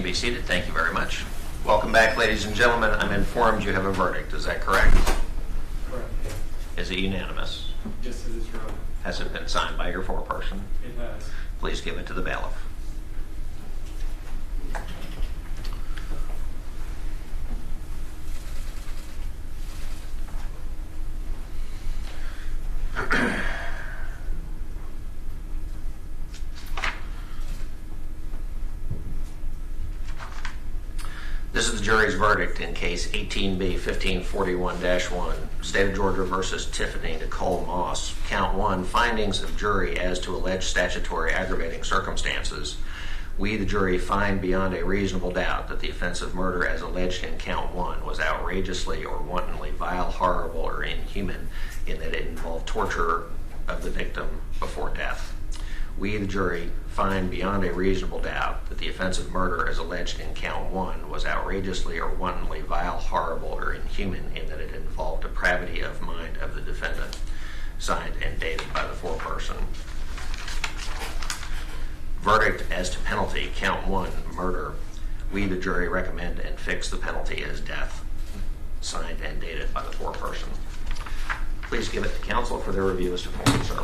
be seated. Thank you very much. Welcome back, ladies and gentlemen. I'm informed you have a verdict. Is that correct? Correct. Is it unanimous? Yes, it is, Your Honor. Has it been signed by your foreperson? It has. Please give it to the bailiff. This is the jury's verdict in case 18B 1541-1, State of Georgia versus Tiffany Nicole Moss. Count 1, findings of jury as to alleged statutory aggravating circumstances. We, the jury, find beyond a reasonable doubt that the offense of murder as alleged in Count 1 was outrageously or wantonly vile, horrible, or inhuman in that it involved torture of the victim before death. We, the jury, find beyond a reasonable doubt that the offense of murder as alleged in Count 1 was outrageously or wantonly vile, horrible, or inhuman in that it involved depravity of mind of the defendant. Signed and dated by the foreperson. Verdict as to penalty, Count 1, murder. We, the jury, recommend and fix the penalty as death. Signed and dated by the foreperson. Please give it to counsel for their review as to form, sir.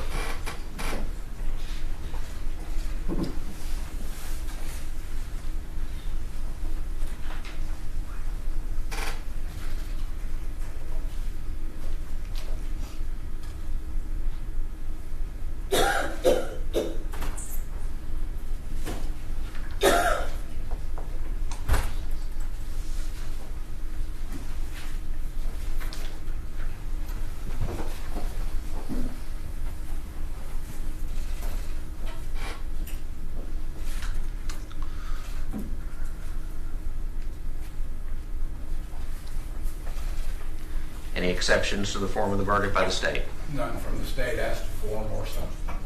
Any exceptions to the form of the verdict by the state? None from the state as to form or substance.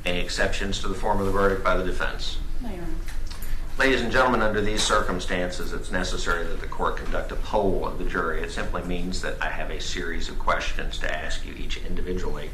Any exceptions to the form of the verdict by the defense? No, Your Honor. Ladies and gentlemen, under these circumstances, it's necessary that the court conduct a poll of the jury. It simply means that I have a series of questions to ask you each individually.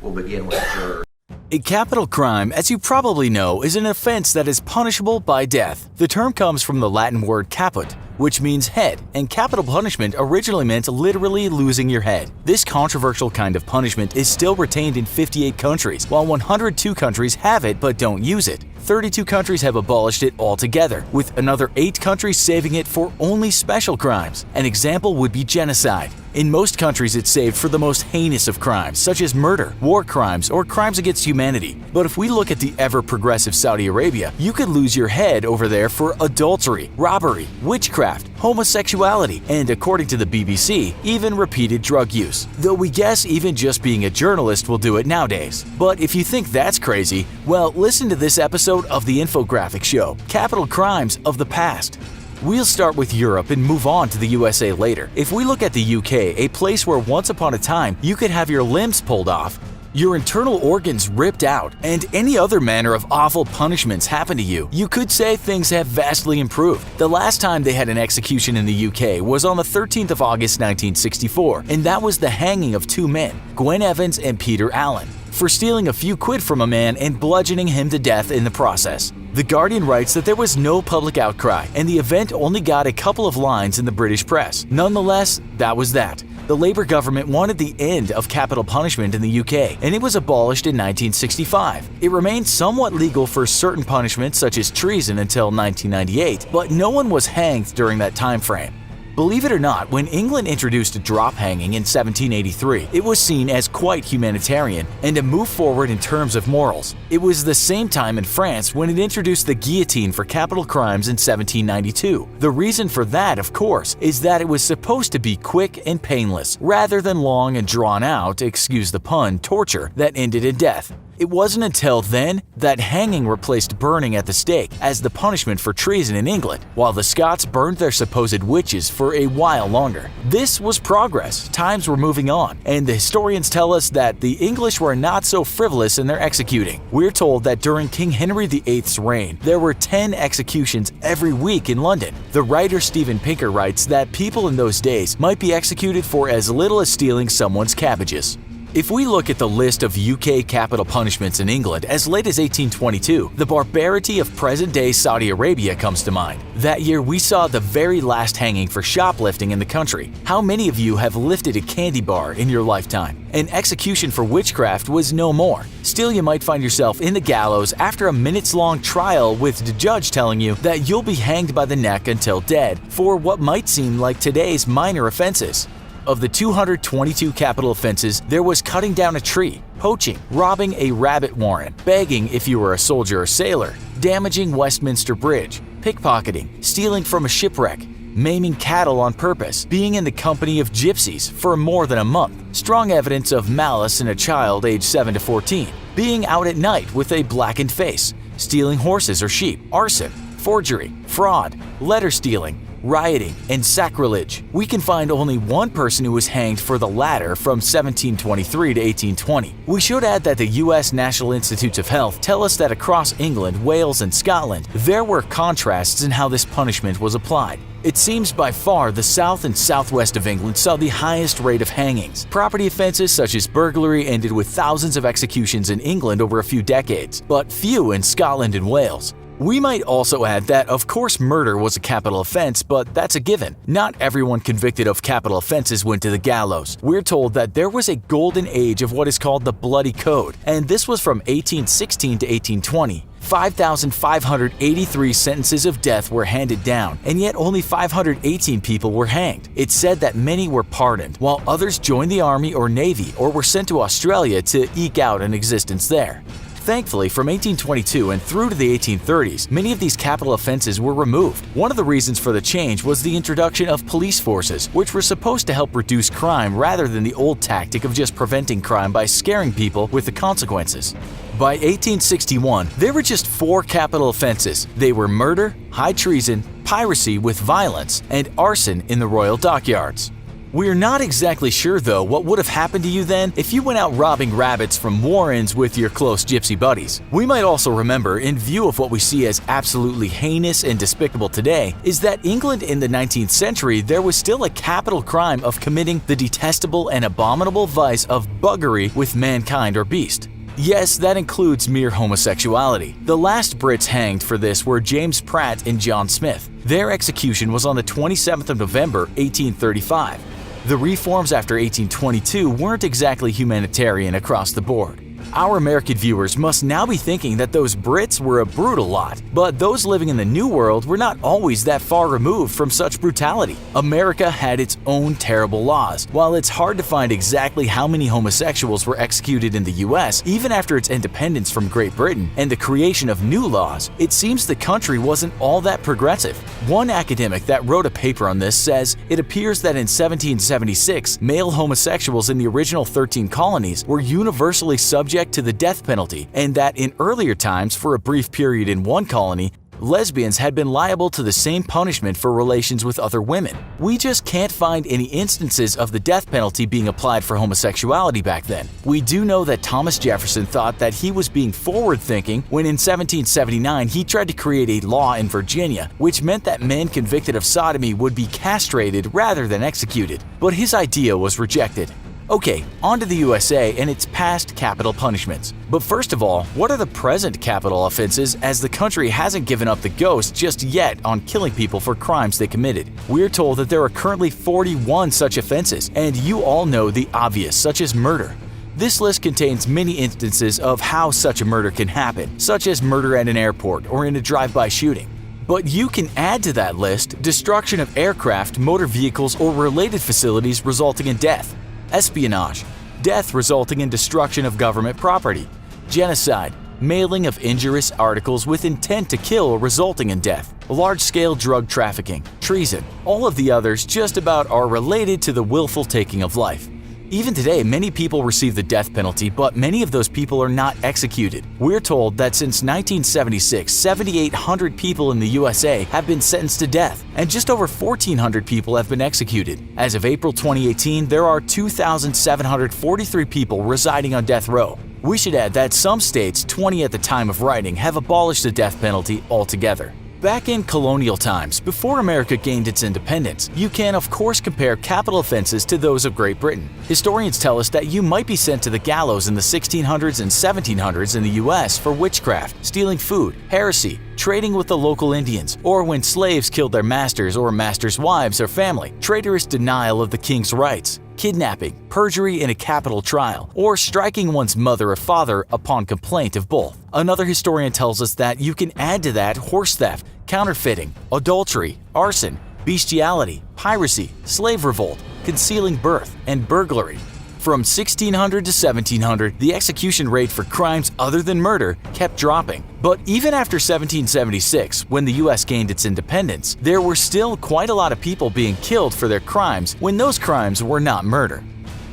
We'll begin with juror. A capital crime, as you probably know, is an offense that is punishable by death. The term comes from the Latin word caput, which means head, and capital punishment originally meant literally losing your head. This controversial kind of punishment is still retained in 58 countries, while 102 countries have it but don't use it. 32 countries have abolished it altogether, with another 8 countries saving it for only special crimes. An example would be genocide. In most countries, it's saved for the most heinous of crimes, such as murder, war crimes, or crimes against humanity. But if we look at the ever-progressive Saudi Arabia, you could lose your head over there for adultery, robbery, witchcraft, homosexuality, and according to the BBC, even repeated drug use. Though we guess even just being a journalist will do it nowadays. But if you think that's crazy, well, listen to this episode of the Infographic Show, Capital Crimes of the Past. We'll start with Europe and move on to the USA later. If we look at the UK, a place where once upon a time you could have your limbs pulled off, your internal organs ripped out, and any other manner of awful punishments happen to you, you could say things have vastly improved. The last time they had an execution in the UK was on the 13th of August 1964, and that was the hanging of 2 men, Gwen Evans and Peter Allen, for stealing a few quid from a man and bludgeoning him to death in the process. The Guardian writes that there was no public outcry, and the event only got a couple of lines in the British press. Nonetheless, that was that. The Labour government wanted the end of capital punishment in the UK, and it was abolished in 1965. It remained somewhat legal for certain punishments such as treason until 1998, but no one was hanged during that time frame. Believe it or not, when England introduced drop hanging in 1783, it was seen as quite humanitarian and a move forward in terms of morals. It was the same time in France when it introduced the guillotine for capital crimes in 1792. The reason for that, of course, is that it was supposed to be quick and painless, rather than long and drawn out, excuse the pun, torture that ended in death. It wasn't until then that hanging replaced burning at the stake as the punishment for treason in England, while the Scots burned their supposed witches for a while longer. This was progress, times were moving on, and the historians tell us that the English were not so frivolous in their executing. We're told that during King Henry VIII's reign, there were 10 executions every week in London. The writer Steven Pinker writes that people in those days might be executed for as little as stealing someone's cabbages. If we look at the list of UK capital punishments in England as late as 1822, the barbarity of present-day Saudi Arabia comes to mind. That year, we saw the very last hanging for shoplifting in the country. How many of you have lifted a candy bar in your lifetime? An execution for witchcraft was no more. Still, you might find yourself in the gallows after a minutes-long trial with the judge telling you that you'll be hanged by the neck until dead for what might seem like today's minor offenses. Of the 222 capital offenses, there was cutting down a tree, poaching, robbing a rabbit warren, begging if you were a soldier or sailor, damaging Westminster Bridge, pickpocketing, stealing from a shipwreck, maiming cattle on purpose, being in the company of gypsies for more than a month, strong evidence of malice in a child aged 7 to 14, being out at night with a blackened face, stealing horses or sheep, arson, forgery, fraud, letter stealing, rioting, and sacrilege. We can find only one person who was hanged for the latter from 1723 to 1820. We should add that the US National Institutes of Health tell us that across England, Wales, and Scotland, there were contrasts in how this punishment was applied. It seems by far the south and southwest of England saw the highest rate of hangings. Property offenses such as burglary ended with thousands of executions in England over a few decades, but few in Scotland and Wales. We might also add that, of course, murder was a capital offense, but that's a given. Not everyone convicted of capital offenses went to the gallows. We're told that there was a golden age of what is called the Bloody Code, and this was from 1816 to 1820. 5,583 sentences of death were handed down, and yet only 518 people were hanged. It's said that many were pardoned, while others joined the army or navy or were sent to Australia to eke out an existence there. Thankfully, from 1822 and through to the 1830s, many of these capital offenses were removed. One of the reasons for the change was the introduction of police forces, which were supposed to help reduce crime rather than the old tactic of just preventing crime by scaring people with the consequences. By 1861, there were just 4 capital offenses. They were murder, high treason, piracy with violence, and arson in the royal dockyards. We're not exactly sure, though, what would have happened to you then if you went out robbing rabbits from warrens with your close gypsy buddies. We might also remember, in view of what we see as absolutely heinous and despicable today, is that England in the 19th century there was still a capital crime of committing the detestable and abominable vice of buggery with mankind or beast. Yes, that includes mere homosexuality. The last Brits hanged for this were James Pratt and John Smith. Their execution was on the 27th of November, 1835. The reforms after 1822 weren't exactly humanitarian across the board. Our American viewers must now be thinking that those Brits were a brutal lot, but those living in the New World were not always that far removed from such brutality. America had its own terrible laws. While it's hard to find exactly how many homosexuals were executed in the US, even after its independence from Great Britain and the creation of new laws, it seems the country wasn't all that progressive. One academic that wrote a paper on this says it appears that in 1776, male homosexuals in the original 13 colonies were universally subject to the death penalty, and that in earlier times, for a brief period in one colony, lesbians had been liable to the same punishment for relations with other women. We just can't find any instances of the death penalty being applied for homosexuality back then. We do know that Thomas Jefferson thought that he was being forward-thinking when in 1779 he tried to create a law in Virginia which meant that men convicted of sodomy would be castrated rather than executed, but his idea was rejected. Okay, on to the USA and its past capital punishments. But first of all, what are the present capital offenses, as the country hasn't given up the ghost just yet on killing people for crimes they committed? We're told that there are currently 41 such offenses, and you all know the obvious, such as murder. This list contains many instances of how such a murder can happen, such as murder at an airport or in a drive-by shooting. But you can add to that list destruction of aircraft, motor vehicles, or related facilities resulting in death. Espionage, death resulting in destruction of government property. Genocide, mailing of injurious articles with intent to kill or resulting in death. Large-scale drug trafficking, treason. All of the others just about are related to the willful taking of life. Even today, many people receive the death penalty, but many of those people are not executed. We're told that since 1976, 7,800 people in the USA have been sentenced to death, and just over 1,400 people have been executed. As of April 2018, there are 2,743 people residing on death row. We should add that some states, 20 at the time of writing, have abolished the death penalty altogether. Back in colonial times, before America gained its independence, you can of course compare capital offenses to those of Great Britain. Historians tell us that you might be sent to the gallows in the 1600s and 1700s in the US for witchcraft, stealing food, heresy, trading with the local Indians, or when slaves killed their masters or masters' wives or family, traitorous denial of the king's rights, kidnapping, perjury in a capital trial, or striking one's mother or father upon complaint of both. Another historian tells us that you can add to that horse theft, counterfeiting, adultery, arson, bestiality, piracy, slave revolt, concealing birth, and burglary. From 1600 to 1700, the execution rate for crimes other than murder kept dropping. But even after 1776, when the US gained its independence, there were still quite a lot of people being killed for their crimes when those crimes were not murder.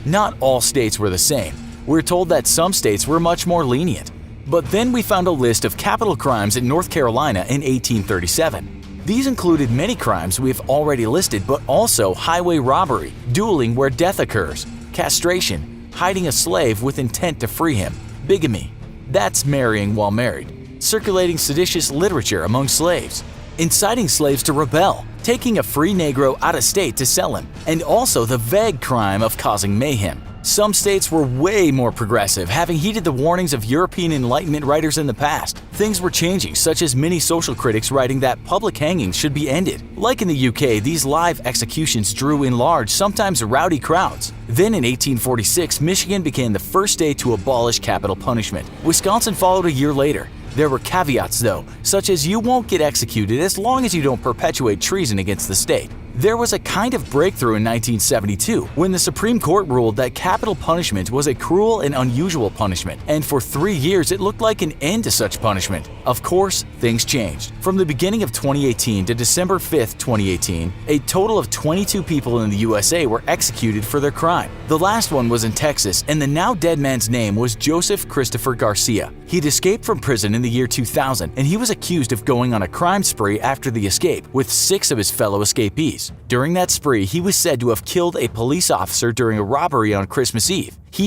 Not all states were the same. We're told that some states were much more lenient. But then we found a list of capital crimes in North Carolina in 1837. These included many crimes we have already listed, but also highway robbery, dueling where death occurs, castration, hiding a slave with intent to free him, bigamy, that's marrying while married, circulating seditious literature among slaves, inciting slaves to rebel, taking a free Negro out of state to sell him, and also the vague crime of causing mayhem. Some states were way more progressive, having heeded the warnings of European Enlightenment writers in the past. Things were changing, such as many social critics writing that public hangings should be ended. Like in the UK, these live executions drew in large, sometimes rowdy crowds. Then in 1846, Michigan became the first state to abolish capital punishment. Wisconsin followed a year later. There were caveats though, such as you won't get executed as long as you don't perpetuate treason against the state. There was a kind of breakthrough in 1972 when the Supreme Court ruled that capital punishment was a cruel and unusual punishment, and for 3 years it looked like an end to such punishment. Of course, things changed. From the beginning of 2018 to December 5th, 2018, a total of 22 people in the USA were executed for their crime. The last one was in Texas, and the now dead man's name was Joseph Christopher Garcia. He'd escaped from prison in the year 2000, and he was accused of going on a crime spree after the escape with 6 of his fellow escapees. During that spree, he was said to have killed a police officer during a robbery on Christmas Eve. He